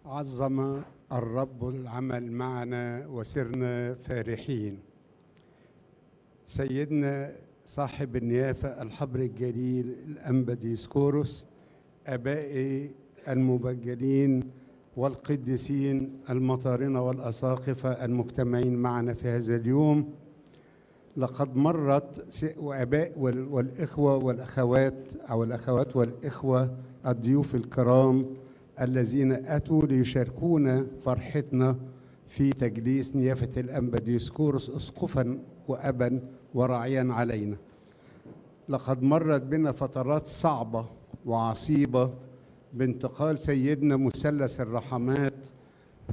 عظم الرب العمل معنا وسرنا فرحين. سيدنا صاحب النيافة الحبر الجليل الأنبا ديسكوروس، آبائي المبجلين والقديسين المطارنة والأساقفة المجتمعين معنا في هذا اليوم، لقد مرت وآباء والإخوة والأخوات أو الأخوات والإخوة الضيوف الكرام الذين أتوا ليشاركونا فرحتنا في تجليس نيافة الأنبا ديسكوروس أسقفاً وأباً وراعياً علينا. لقد مرت بنا فترات صعبة وعصيبة بانتقال سيدنا مثلث الرحمات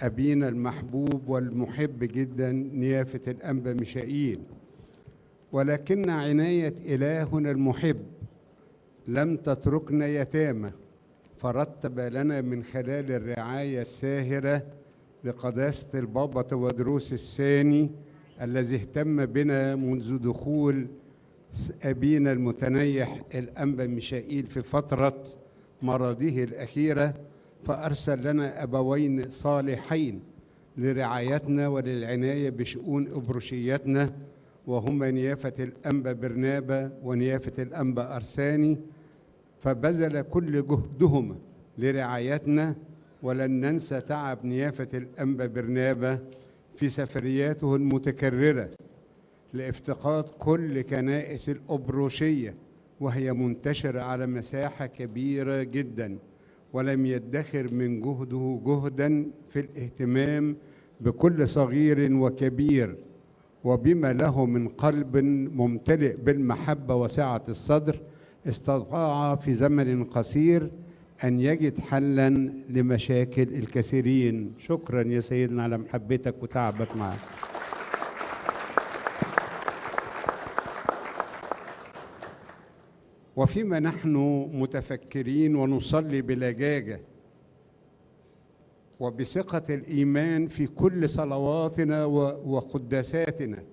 أبينا المحبوب والمحب جداً نيافة الأنبا ميشائيل، ولكن عناية إلهنا المحب لم تتركنا يتامى، فرتب لنا من خلال الرعاية الساهرة لقداسة البابا تودروس الثاني الذي اهتم بنا منذ دخول أبينا المتنيح الأنبا ميشائيل في فترة مرضه الأخيرة، فأرسل لنا أبوين صالحين لرعايتنا وللعناية بشؤون أبروشيتنا، وهما نيافة الأنبا برنابا ونيافة الأنبا أرساني، فبذل كل جهدهما لرعايتنا. ولن ننسى تعب نيافة الأنبا برنابا في سفرياته المتكررة لافتقاد كل كنائس الأبروشية وهي منتشرة على مساحة كبيرة جدا، ولم يدخر من جهده جهدا في الاهتمام بكل صغير وكبير، وبما له من قلب ممتلئ بالمحبة وسعة الصدر استطاع في زمن قصير أن يجد حلاً لمشاكل الكثيرين. شكراً يا سيدنا على محبتك وتعبك معنا. وفيما نحن متفكرين ونصلي بلجاجة وبثقة الإيمان في كل صلواتنا وقداساتنا،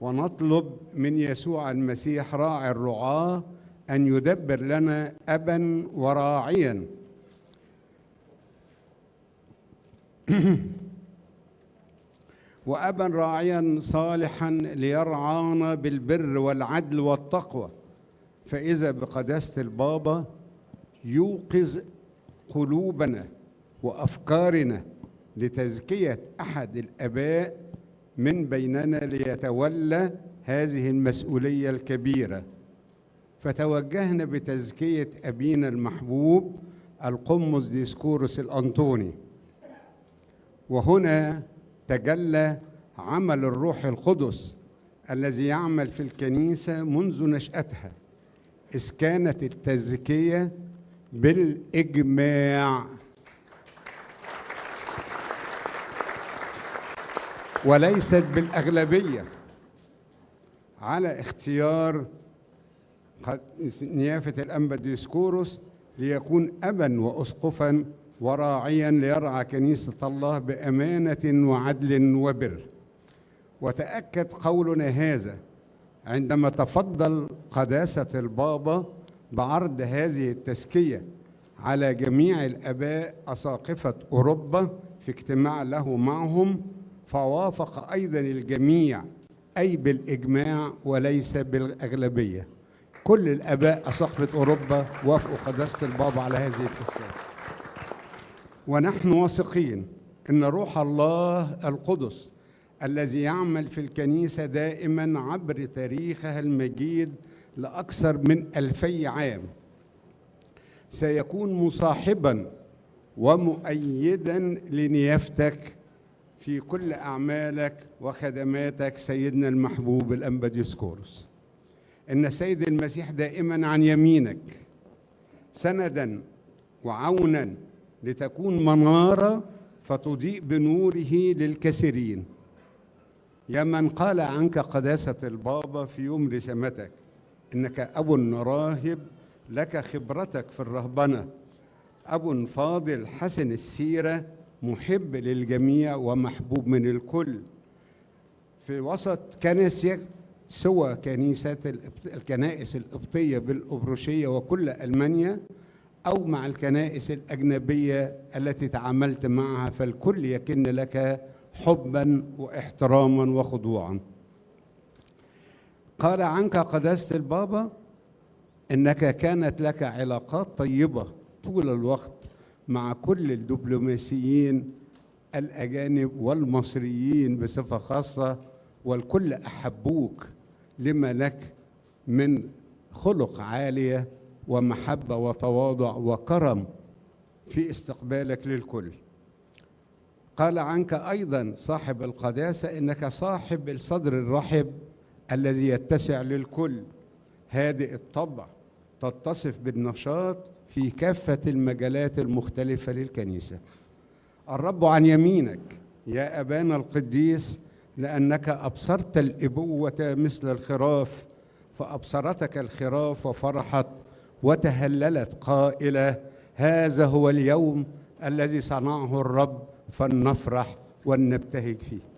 ونطلب من يسوع المسيح راعي الرعاة أن يدبر لنا أباً وراعياً وأباً راعياً صالحاً ليرعانا بالبر والعدل والتقوى، فإذا بقداسة البابا يوقظ قلوبنا وأفكارنا لتزكية أحد الآباء من بيننا ليتولى هذه المسؤولية الكبيرة. فتوجهنا بتزكية أبينا المحبوب القمص ديسكوروس الأنطوني، وهنا تجلى عمل الروح القدس الذي يعمل في الكنيسة منذ نشأتها، إذ كانت التزكية بالإجماع وليست بالأغلبية على اختيار نيافة الأنبا ديسكوروس ليكون أباً وأسقفاً وراعياً ليرعى كنيسة الله بأمانة وعدل وبر. وتأكد قولنا هذا عندما تفضل قداسة البابا بعرض هذه التزكية على جميع الآباء أساقفة أوروبا في اجتماع له معهم، فوافق أيضاً الجميع أي بالإجماع وليس بالأغلبية. كل الآباء أساقفة أوروبا وافقوا قداسة البابا على هذه التزكية، ونحن واثقين أن روح الله القدس الذي يعمل في الكنيسة دائما عبر تاريخها المجيد لأكثر من 2000 عام سيكون مصاحبا ومؤيدا لنيافتك في كل أعمالك وخدماتك سيدنا المحبوب الأنبا ديسكوروس. إن السيد المسيح دائما عن يمينك سندا وعونا لتكون منارة فتضيء بنوره للكثيرين. يا من قال عنك قداسة البابا في يوم رسامتك إنك أب راهب لك خبرتك في الرهبنة، أب فاضل حسن السيرة محب للجميع ومحبوب من الكل في وسط كنيسة سوى الكنائس القبطية بالأبروشية وكل ألمانيا. أو مع الكنائس الأجنبية التي تعاملت معها، فالكل يكن لك حبا واحتراما وخضوعا. قال عنك قداسة البابا إنك كانت لك علاقات طيبة طول الوقت مع كل الدبلوماسيين الأجانب والمصريين بصفة خاصة، والكل أحبوك لما لك من خلق عالية ومحبة وتواضع وكرم في استقبالك للكل. قال عنك أيضا صاحب القداسة إنك صاحب الصدر الرحب الذي يتسع للكل، هادئ الطبع، تتصف بالنشاط في كافة المجالات المختلفة للكنيسة. الرب عن يمينك يا أبانا القديس، لأنك أبصرت الإبوة مثل الخراف، فأبصرتك الخراف وفرحت وتهللت قائلة: هذا هو اليوم الذي صنعه الرب، فلنفرح ولنبتهج فيه.